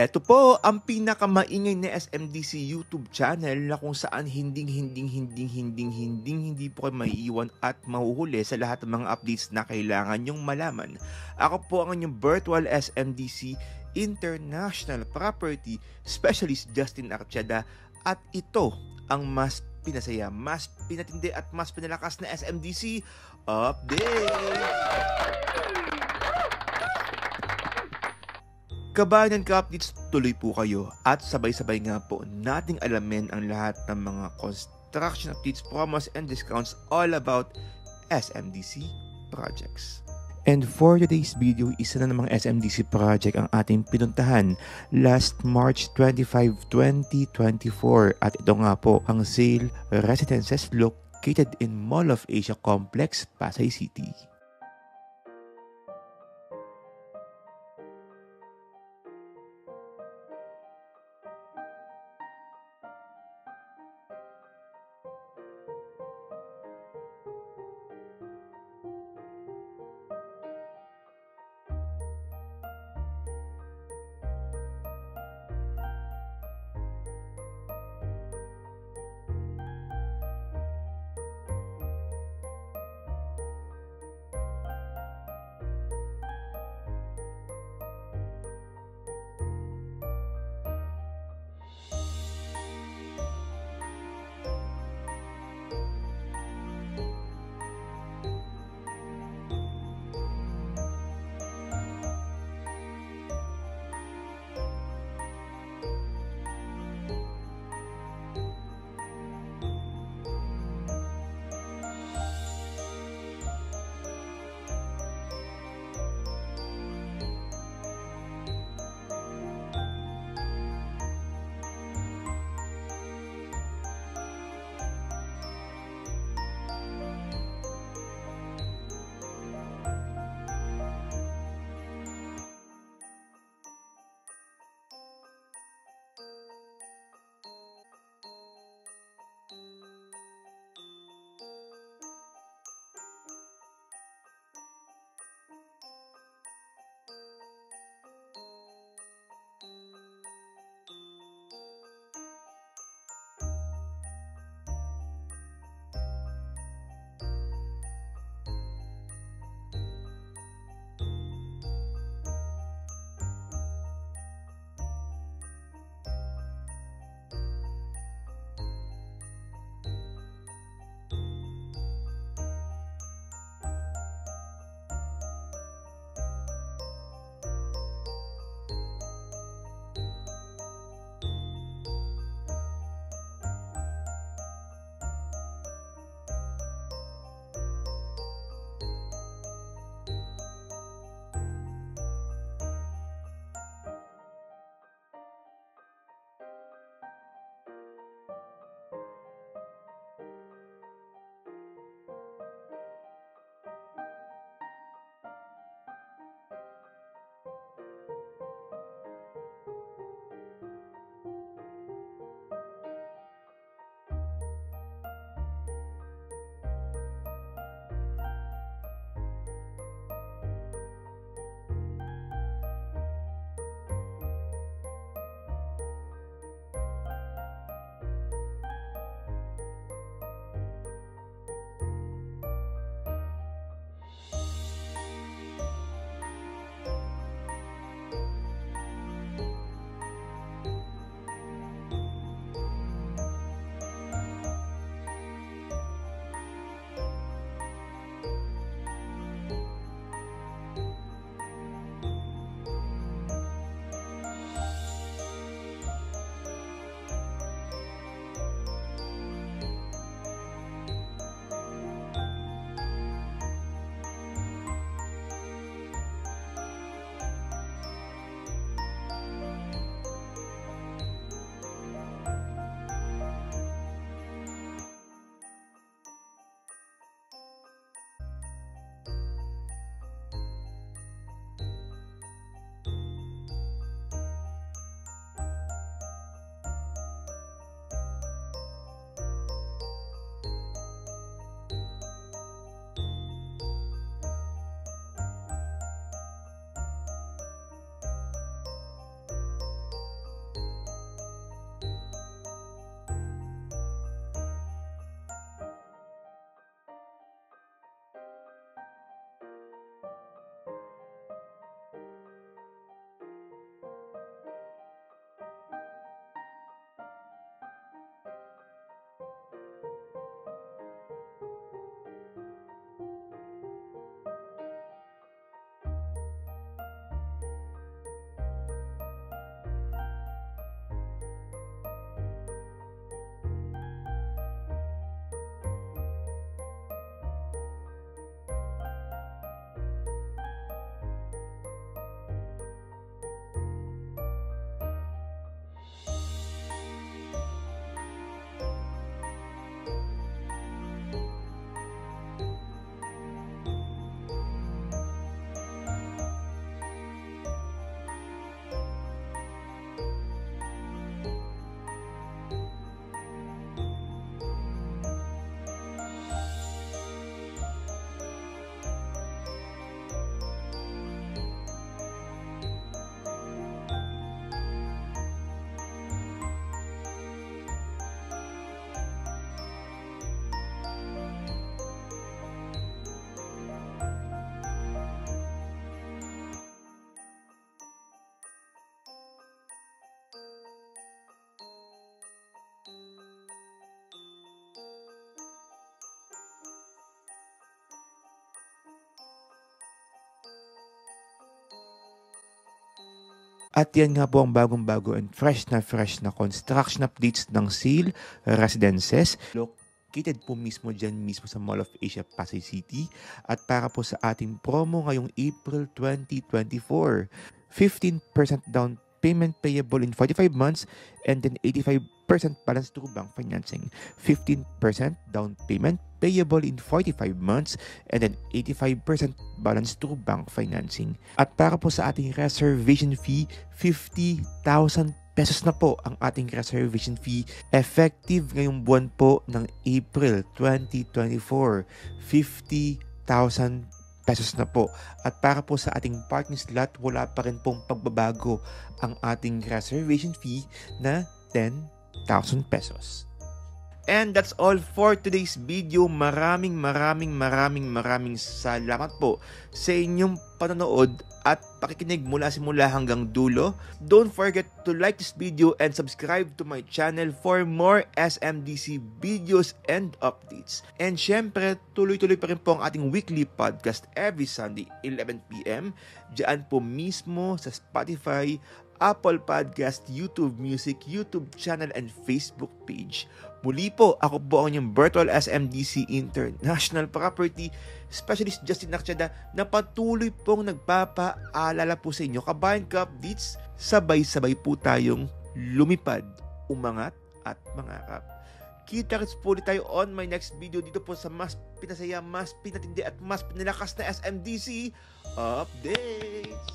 Eto po ang pinakamaingay na SMDC YouTube channel na kung saan hindi po kayo maiiwan at mahuhuli sa lahat ng mga updates na kailangan nyong malaman. Ako po ang inyong virtual SMDC International Property Specialist Justin Archada at ito ang mas pinasaya, mas pinatindi at mas pinalakas na SMDC Update! Kabayan ka-updates, tuloy po kayo at sabay-sabay nga po nating alamin ang lahat ng mga construction updates, promos, and discounts all about SMDC projects. And for today's video, isa na namang SMDC project ang ating pinuntahan last March 25, 2024 at ito nga po ang Sale Residences located in Mall of Asia Complex, Pasay City. At yan nga po ang bagong-bago and fresh na construction updates ng Sale Residences. Located po mismo dyan mismo sa Mall of Asia, Pasay City. At para po sa ating promo ngayong April 2024, 15% down payment payable in 45 months and then 85% balance through bank financing. 15% down payment payable in 45 months and then 85% balance through bank financing. At para po sa ating reservation fee, 50,000 pesos na po ang ating reservation fee effective ngayong buwan po ng April 2024. 50,000 pesos na po. At para po sa ating parking slot, wala pa rin pong pagbabago ang ating reservation fee na 10,000 pesos. And that's all for today's video. Maraming salamat po sa inyong panonood at pakikinig mula simula hanggang dulo. Don't forget to like this video and subscribe to my channel for more SMDC videos and updates. And syempre, tuloy-tuloy pa rin po ang ating weekly podcast every Sunday, 11 PM. Diyan po mismo sa Spotify, Apple Podcast, YouTube Music, YouTube channel, and Facebook page. Muli po, ako po ang inyong virtual SMDC International Property Specialist Justin Nakchada na patuloy pong nagpapaalala po sa inyo, kabayan ka updates, sabay-sabay po tayong lumipad, umangat at mangarap. Kita-kits po ulit tayo on my next video dito po sa mas pinasaya, mas pinatindi at mas pinalakas na SMDC updates.